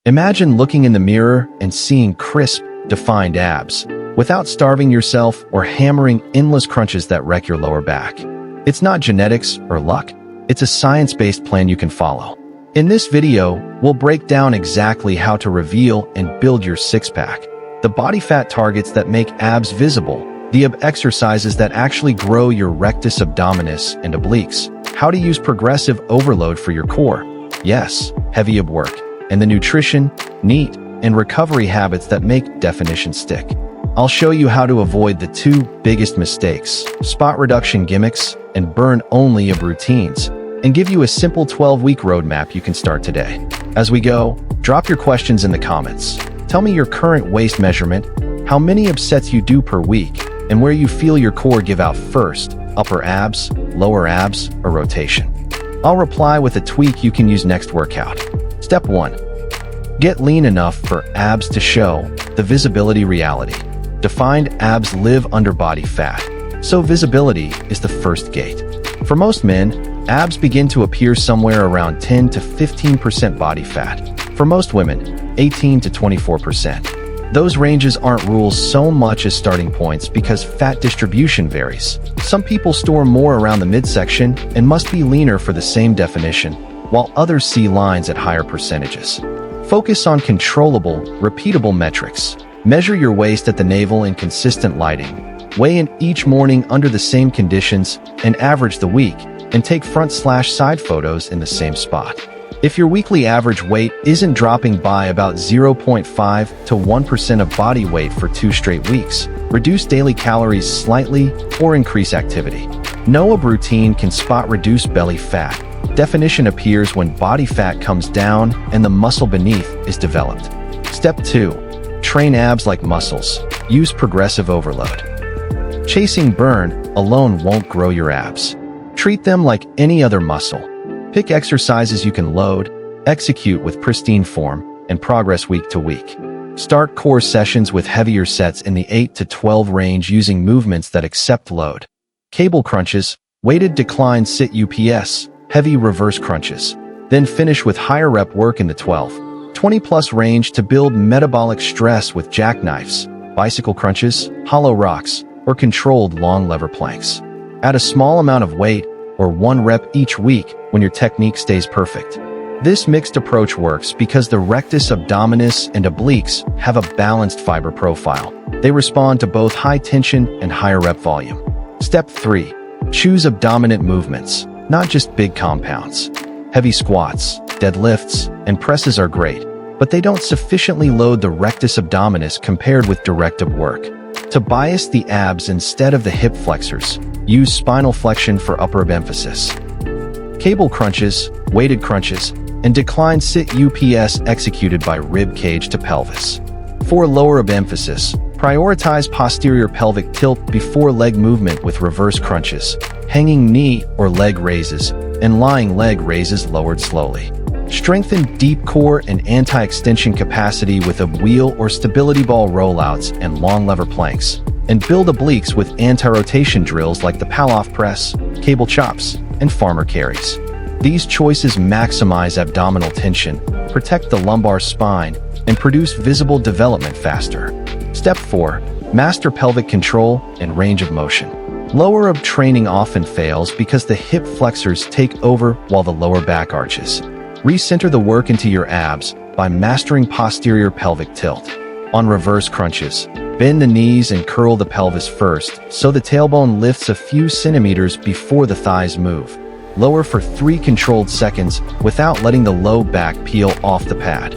Imagine looking in the mirror and seeing crisp, defined abs, without starving yourself or hammering endless crunches that wreck your lower back. It's not genetics or luck, it's a science-based plan you can follow. In this video, we'll break down exactly how to reveal and build your six-pack, the body fat targets that make abs visible, the exercises that actually grow your rectus abdominis and obliques, how to use progressive overload for your core, yes, heavy ab work, and the nutrition, NEAT, and recovery habits that make definition stick. I'll show you how to avoid the two biggest mistakes, spot reduction gimmicks and burn-only ab routines, and give you a simple 12-week roadmap you can start today. As we go, drop your questions in the comments. Tell me your current waist measurement, how many ab sets you do per week, and where you feel your core give out first, upper abs, lower abs, or rotation. I'll reply with a tweak you can use next workout. Step 1. Get lean enough for abs to show, the visibility reality. Defined abs live under body fat, so visibility is the first gate. For most men, abs begin to appear somewhere around 10 to 15% body fat. For most women, 18 to 24%. Those ranges aren't rules so much as starting points because fat distribution varies. Some people store more around the midsection and must be leaner for the same definition, while others see lines at higher percentages. Focus on controllable, repeatable metrics. Measure your waist at the navel in consistent lighting. Weigh in each morning under the same conditions and average the week, and take front/side photos in the same spot. If your weekly average weight isn't dropping by about 0.5 to 1% of body weight for 2 straight weeks, reduce daily calories slightly or increase activity. No ab routine can spot reduce belly fat. Definition appears when body fat comes down and the muscle beneath is developed. Step 2. Train abs like muscles. Use progressive overload. Chasing burn alone won't grow your abs. Treat them like any other muscle. Pick exercises you can load, execute with pristine form, and progress week to week. Start core sessions with heavier sets in the 8 to 12 range using movements that accept load. Cable crunches, weighted decline sit UPS, heavy reverse crunches. Then finish with higher rep work in the 12, 20 plus range to build metabolic stress with jackknives, bicycle crunches, hollow rocks, or controlled long lever planks. Add a small amount of weight, or 1 rep each week when your technique stays perfect. This mixed approach works because the rectus abdominis and obliques have a balanced fiber profile. They respond to both high tension and higher rep volume. Step 3. Choose abdominant movements, not just big compounds. Heavy squats, deadlifts, and presses are great, but they don't sufficiently load the rectus abdominis compared with direct ab work. To bias the abs instead of the hip flexors, use spinal flexion for upper ab emphasis. Cable crunches, weighted crunches, and decline sit UPS executed by rib cage to pelvis. For lower ab emphasis, prioritize posterior pelvic tilt before leg movement with reverse crunches, hanging knee or leg raises, and lying leg raises lowered slowly. Strengthen deep core and anti-extension capacity with ab wheel or stability ball rollouts and long lever planks, and build obliques with anti-rotation drills like the Palloff press, cable chops, and farmer carries. These choices maximize abdominal tension, protect the lumbar spine, and produce visible development faster. Step 4. Master pelvic control and range of motion. Lower ab training often fails because the hip flexors take over while the lower back arches. Recenter the work into your abs by mastering posterior pelvic tilt. On reverse crunches, bend the knees and curl the pelvis first so the tailbone lifts a few centimeters before the thighs move. Lower for 3 controlled seconds without letting the low back peel off the pad.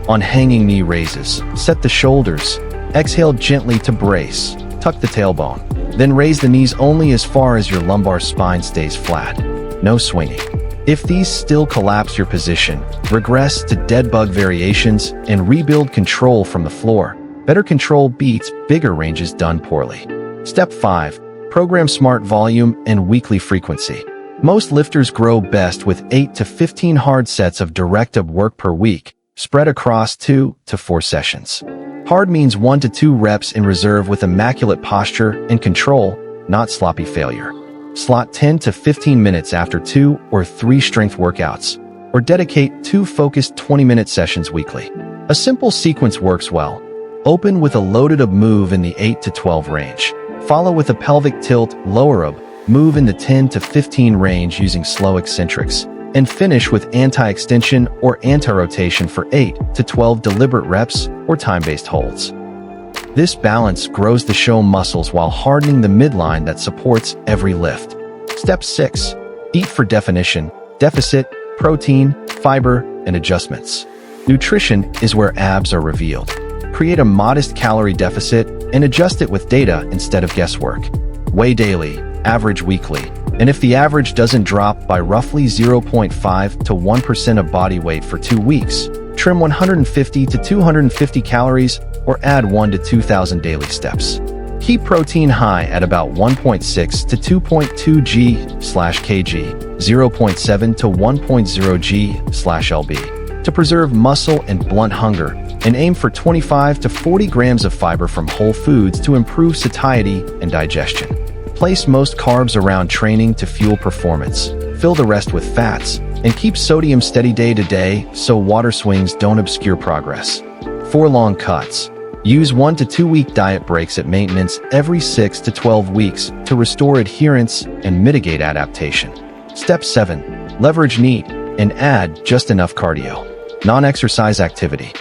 On hanging knee raises, set the shoulders, exhale gently to brace, tuck the tailbone, then raise the knees only as far as your lumbar spine stays flat. No swinging. If these still collapse your position, regress to dead bug variations and rebuild control from the floor. Better control beats bigger ranges done poorly. Step 5. Program smart volume and weekly frequency. Most lifters grow best with 8 to 15 hard sets of direct ab work per week, spread across 2 to 4 sessions. Hard means 1 to 2 reps in reserve with immaculate posture and control, not sloppy failure. Slot 10 to 15 minutes after 2 or 3 strength workouts, or dedicate 2 focused 20-minute sessions weekly. A simple sequence works well. Open with a loaded ab move in the 8 to 12 range. Follow with a pelvic tilt lower ab move in the 10 to 15 range using slow eccentrics. And finish with anti-extension or anti-rotation for 8 to 12 deliberate reps or time-based holds. This balance grows the show muscles while hardening the midline that supports every lift. Step 6. Eat for definition, deficit, protein, fiber, and adjustments. Nutrition is where abs are revealed. Create a modest calorie deficit and adjust it with data instead of guesswork. Weigh daily, average weekly, and if the average doesn't drop by roughly 0.5 to 1% of body weight for 2 weeks, trim 150 to 250 calories or add 1 to 2,000 daily steps. Keep protein high at about 1.6 to 2.2 g/kg, 0.7 to 1.0 g/lb, to preserve muscle and blunt hunger, and aim for 25 to 40 grams of fiber from whole foods to improve satiety and digestion. Place most carbs around training to fuel performance, fill the rest with fats, and keep sodium steady day to day so water swings don't obscure progress. For long cuts, use 1 to 2 week diet breaks at maintenance every 6 to 12 weeks to restore adherence and mitigate adaptation. Step 7. Leverage NEAT and add just enough cardio. Non-exercise activity.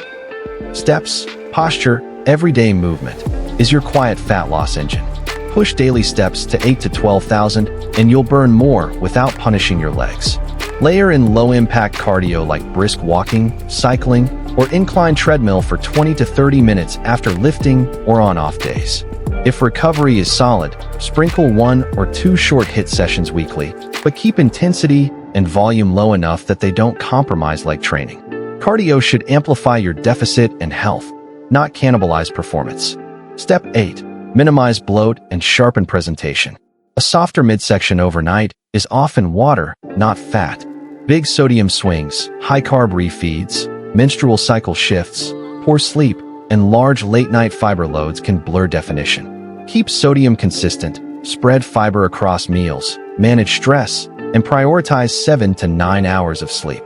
Steps, posture, everyday movement is your quiet fat loss engine. Push daily steps to 8 to 12,000 and you'll burn more without punishing your legs. Layer in low-impact cardio like brisk walking, cycling, or incline treadmill for 20 to 30 minutes after lifting or on off days. If recovery is solid, sprinkle 1 or 2 short HIIT sessions weekly, but keep intensity and volume low enough that they don't compromise leg training. Cardio should amplify your deficit and health, not cannibalize performance. Step 8. Minimize bloat and sharpen presentation. A softer midsection overnight is often water, not fat. Big sodium swings, high-carb refeeds, menstrual cycle shifts, poor sleep, and large late-night fiber loads can blur definition. Keep sodium consistent, spread fiber across meals, manage stress, and prioritize 7 to 9 hours of sleep.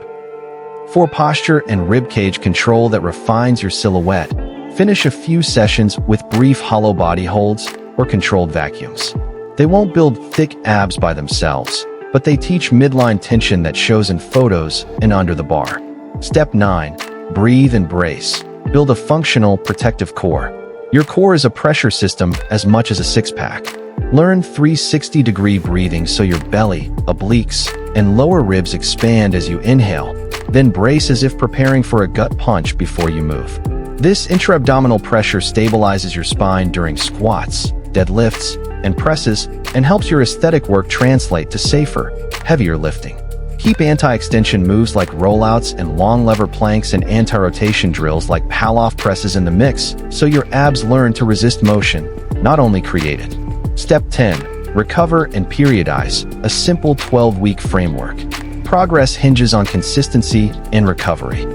For posture and ribcage control that refines your silhouette, finish a few sessions with brief hollow body holds or controlled vacuums. They won't build thick abs by themselves, but they teach midline tension that shows in photos and under the bar. Step 9. Breathe and brace. Build a functional, protective core. Your core is a pressure system as much as a six-pack. Learn 360-degree breathing so your belly, obliques, and lower ribs expand as you inhale, then brace as if preparing for a gut punch before you move. This intra-abdominal pressure stabilizes your spine during squats, deadlifts, and presses, and helps your aesthetic work translate to safer, heavier lifting. Keep anti-extension moves like rollouts and long lever planks and anti-rotation drills like pal-off presses in the mix so your abs learn to resist motion, not only create it. Step 10. Recover and periodize, a simple 12-week framework. Progress hinges on consistency and recovery.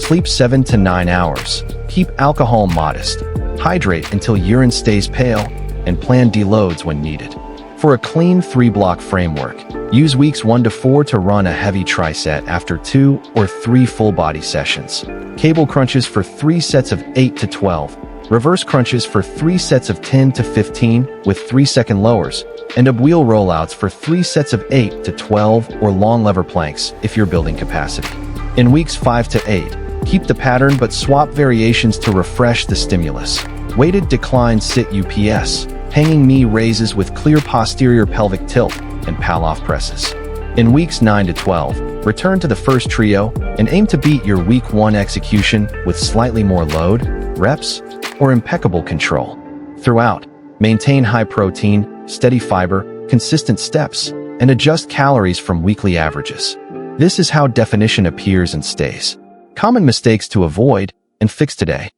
Sleep 7 to 9 hours. Keep alcohol modest. Hydrate until urine stays pale, and plan deloads when needed. For a clean 3-block framework, use weeks 1 to 4 to run a heavy triset after 2 or 3 full-body sessions. Cable crunches for 3 sets of 8 to 12. Reverse crunches for 3 sets of 10 to 15 with 3-second lowers, and ab wheel rollouts for 3 sets of 8 to 12 or long lever planks if you're building capacity. In weeks 5 to 8, keep the pattern but swap variations to refresh the stimulus. Weighted decline sit UPS, hanging knee raises with clear posterior pelvic tilt, and pal-off presses. In weeks 9 to 12, return to the first trio and aim to beat your week 1 execution with slightly more load, reps, or impeccable control. Throughout, maintain high protein, steady fiber, consistent steps, and adjust calories from weekly averages. This is how definition appears and stays. Common mistakes to avoid and fix today.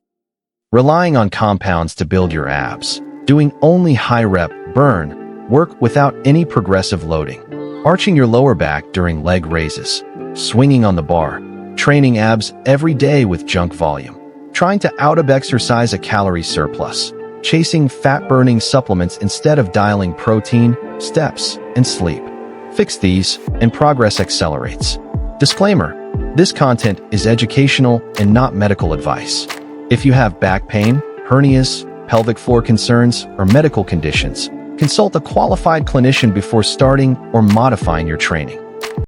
Relying on compounds to build your abs. Doing only high-rep, burn, work without any progressive loading. Arching your lower back during leg raises. Swinging on the bar. Training abs every day with junk volume. Trying to out-exercise a calorie surplus. Chasing fat-burning supplements instead of dialing protein, steps, and sleep. Fix these, and progress accelerates. Disclaimer: this content is educational and not medical advice. If you have back pain, hernias, pelvic floor concerns, or medical conditions, consult a qualified clinician before starting or modifying your training.